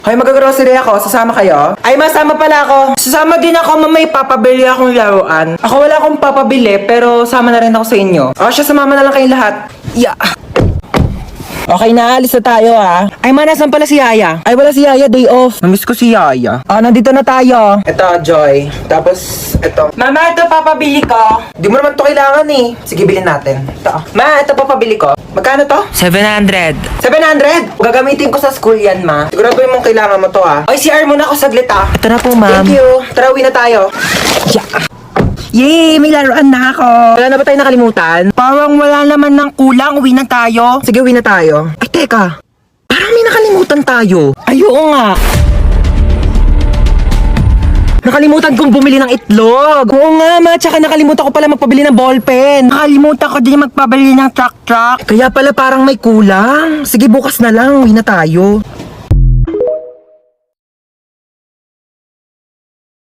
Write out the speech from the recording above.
Hoy, mag-grocery ako. Sasama kayo? Ay, masama pala ako. Sasama din ako, mamay papabili akong laruan. Ako wala akong papabili, pero sama na rin ako sa inyo. O siya, sumama na lang kayong lahat. Yeah. Okay na, alis na tayo ha. Ay, nasan pala si Yaya? Ay, wala si Yaya, day off. Namiss ko si Yaya. Nandito na tayo. Ito, Joy. Tapos, ito. Mama, ito papabili ko. Di mo naman to kailangan eh. Sige, bilhin natin. Ito. Ma, ito papabili ko. Magkano to? 700. 700? Gagamitin ko sa school yan, ma. Siguraduhin mong kailangan mo to ha. Oy, CR muna ako saglit ha. Ito na po, ma'am. Thank you. Tara, uwi na tayo. Yeah. Yay! May laruan na ako! Wala na ba tayo nakalimutan? Parang wala naman ng kulang. Uwi na tayo. Sige, uwi na tayo. Ay, teka. Parang may nakalimutan tayo. Ay, oo nga. Nakalimutan kong bumili ng itlog. Oo nga, ma. Tsaka nakalimutan ko pala magpabili ng ballpen. Nakalimutan ko din magpabili ng truck. Kaya pala parang may kulang. Sige, bukas na lang. Uwi na tayo.